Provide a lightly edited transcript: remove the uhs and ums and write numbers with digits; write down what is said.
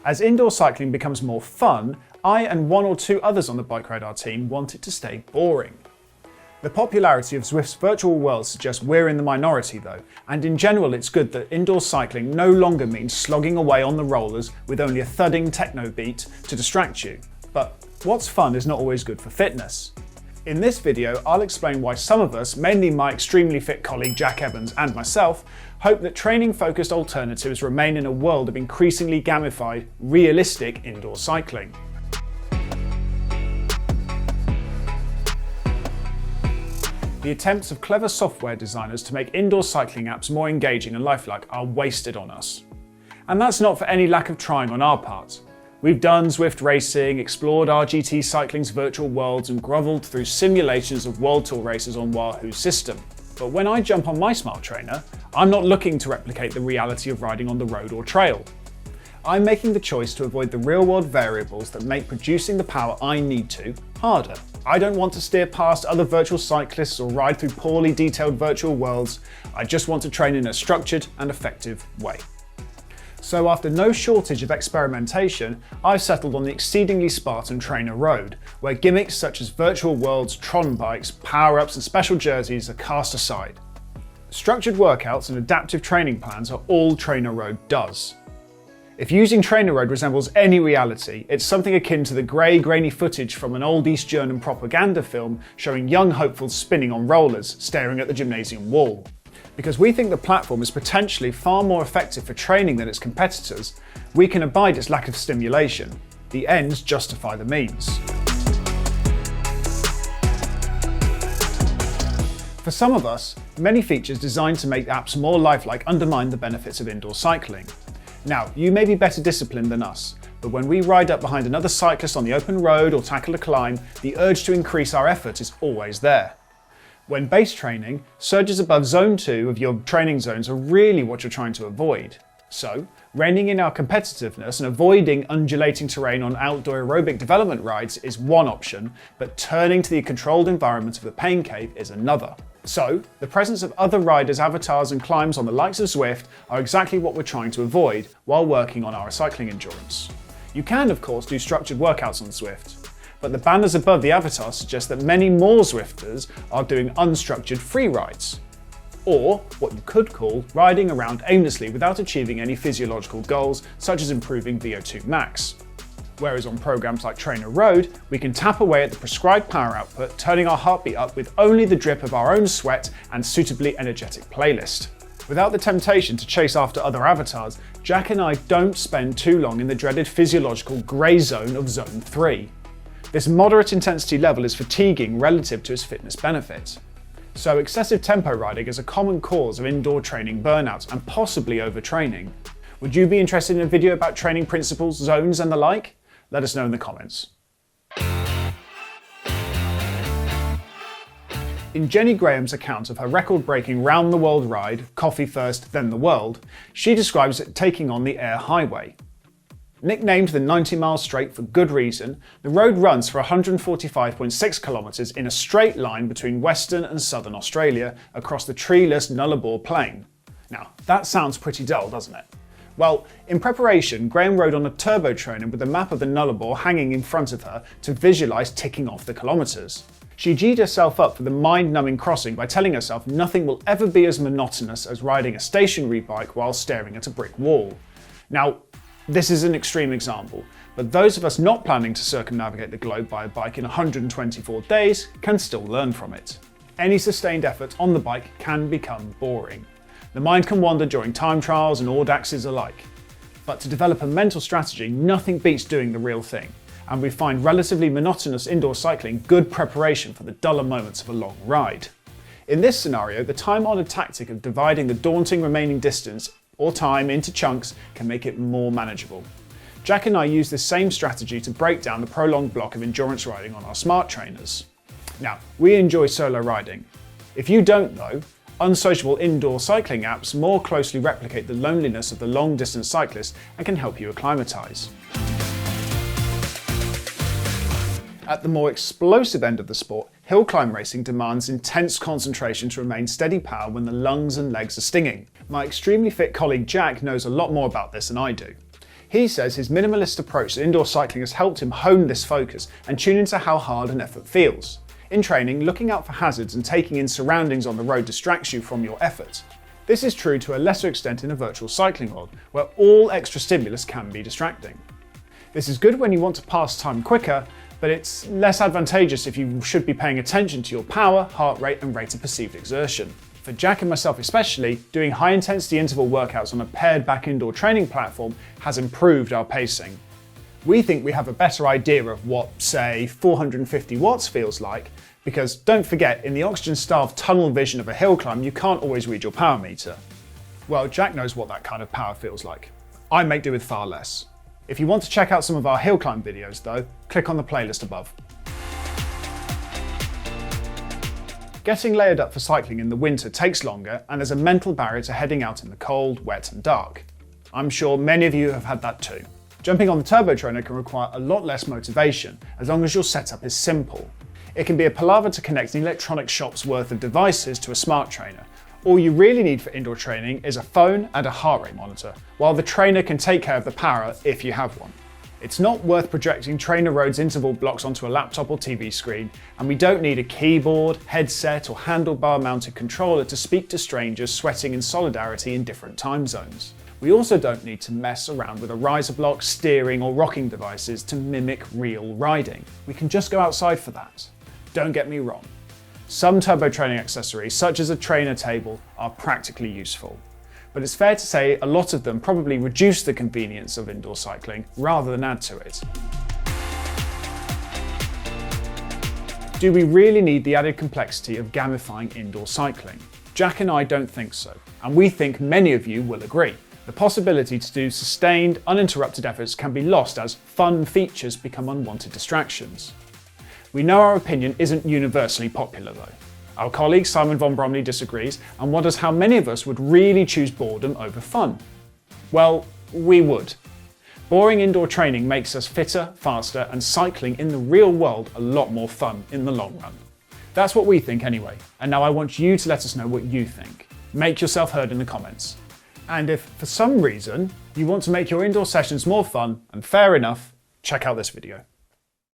As indoor cycling becomes more fun, I and one or two others on the BikeRadar team want it to stay boring. The popularity of Zwift's virtual world suggests we're in the minority though, and in general it's good that indoor cycling no longer means slogging away on the rollers with only a thudding techno beat to distract you. But what's fun is not always good for fitness. In this video, I'll explain why some of us, mainly my extremely fit colleague Jack Evans and myself, hope that training-focused alternatives remain in a world of increasingly gamified, realistic indoor cycling. The attempts of clever software designers to make indoor cycling apps more engaging and lifelike are wasted on us. And that's not for any lack of trying on our part. We've done Zwift racing, explored RGT cycling's virtual worlds and grovelled through simulations of World Tour races on Wahoo's system. But when I jump on my smart trainer, I'm not looking to replicate the reality of riding on the road or trail. I'm making the choice to avoid the real-world variables that make producing the power I need to harder. I don't want to steer past other virtual cyclists or ride through poorly detailed virtual worlds. I just want to train in a structured and effective way. So after no shortage of experimentation, I've settled on the exceedingly Spartan Trainer Road, where gimmicks such as virtual worlds, Tron bikes, power-ups and special jerseys are cast aside. Structured workouts and adaptive training plans are all Trainer Road does. If using Trainer Road resembles any reality, it's something akin to the grey, grainy footage from an old East German propaganda film showing young hopefuls spinning on rollers, staring at the gymnasium wall. Because we think the platform is potentially far more effective for training than its competitors, we can abide its lack of stimulation. The ends justify the means. For some of us, many features designed to make apps more lifelike undermine the benefits of indoor cycling. Now, you may be better disciplined than us, but when we ride up behind another cyclist on the open road or tackle a climb, the urge to increase our effort is always there. When base training, surges above zone 2 of your training zones are really what you're trying to avoid. So, reining in our competitiveness and avoiding undulating terrain on outdoor aerobic development rides is one option, but turning to the controlled environment of the pain cave is another. So, the presence of other riders' avatars and climbs on the likes of Zwift are exactly what we're trying to avoid while working on our cycling endurance. You can, of course, do structured workouts on Zwift, but the banners above the avatar suggest that many more Zwifters are doing unstructured free rides, or what you could call riding around aimlessly without achieving any physiological goals, such as improving VO2 max. Whereas on programs like Trainer Road, we can tap away at the prescribed power output, turning our heartbeat up with only the drip of our own sweat and suitably energetic playlist. Without the temptation to chase after other avatars, Jack and I don't spend too long in the dreaded physiological grey zone of Zone 3. This moderate intensity level is fatiguing relative to its fitness benefits. So excessive tempo riding is a common cause of indoor training burnouts and possibly overtraining. Would you be interested in a video about training principles, zones and the like? Let us know in the comments. In Jenny Graham's account of her record-breaking round-the-world ride, Coffee First, Then the World, she describes it taking on the air highway. Nicknamed the 90-mile straight for good reason, the road runs for 145.6 kilometres in a straight line between Western and Southern Australia across the treeless Nullarbor Plain. Now, that sounds pretty dull, doesn't it? Well, in preparation, Graham rode on a turbo trainer with a map of the Nullarbor hanging in front of her to visualise ticking off the kilometres. She G'd herself up for the mind-numbing crossing by telling herself nothing will ever be as monotonous as riding a stationary bike while staring at a brick wall. Now, this is an extreme example, but those of us not planning to circumnavigate the globe by a bike in 124 days can still learn from it. Any sustained effort on the bike can become boring. The mind can wander during time trials and audaxes alike. But to develop a mental strategy, nothing beats doing the real thing, and we find relatively monotonous indoor cycling good preparation for the duller moments of a long ride. In this scenario, the time-honoured tactic of dividing the daunting remaining distance or time into chunks can make it more manageable. Jack and I use this same strategy to break down the prolonged block of endurance riding on our smart trainers. Now, we enjoy solo riding. If you don't though, unsociable indoor cycling apps more closely replicate the loneliness of the long-distance cyclist and can help you acclimatise. At the more explosive end of the sport, hill climb racing demands intense concentration to remain steady power when the lungs and legs are stinging. My extremely fit colleague Jack knows a lot more about this than I do. He says his minimalist approach to indoor cycling has helped him hone this focus and tune into how hard an effort feels. In training, looking out for hazards and taking in surroundings on the road distracts you from your effort. This is true to a lesser extent in a virtual cycling world, where all extra stimulus can be distracting. This is good when you want to pass time quicker, but it's less advantageous if you should be paying attention to your power, heart rate, and rate of perceived exertion. For Jack and myself especially, doing high-intensity interval workouts on a pared-back indoor training platform has improved our pacing. We think we have a better idea of what, say, 450 watts feels like, because don't forget, in the oxygen-starved tunnel vision of a hill climb, you can't always read your power meter. Well, Jack knows what that kind of power feels like. I make do with far less. If you want to check out some of our hill climb videos though, click on the playlist above. Getting layered up for cycling in the winter takes longer, and there's a mental barrier to heading out in the cold, wet and dark. I'm sure many of you have had that too. Jumping on the turbo trainer can require a lot less motivation, as long as your setup is simple. It can be a palaver to connect an electronic shop's worth of devices to a smart trainer. All you really need for indoor training is a phone and a heart rate monitor, while the trainer can take care of the power if you have one. It's not worth projecting trainer roads interval blocks onto a laptop or TV screen, and we don't need a keyboard, headset or handlebar mounted controller to speak to strangers sweating in solidarity in different time zones. We also don't need to mess around with a riser block, steering or rocking devices to mimic real riding. We can just go outside for that. Don't get me wrong. Some turbo training accessories, such as a trainer table, are practically useful. But it's fair to say a lot of them probably reduce the convenience of indoor cycling rather than add to it. Do we really need the added complexity of gamifying indoor cycling? Jack and I don't think so, and we think many of you will agree. The possibility to do sustained, uninterrupted efforts can be lost as fun features become unwanted distractions. We know our opinion isn't universally popular though. Our colleague Simon von Bromley disagrees and wonders how many of us would really choose boredom over fun. Well, we would. Boring indoor training makes us fitter, faster, and cycling in the real world a lot more fun in the long run. That's what we think anyway, and now I want you to let us know what you think. Make yourself heard in the comments. And if, for some reason, you want to make your indoor sessions more fun, and fair enough, check out this video.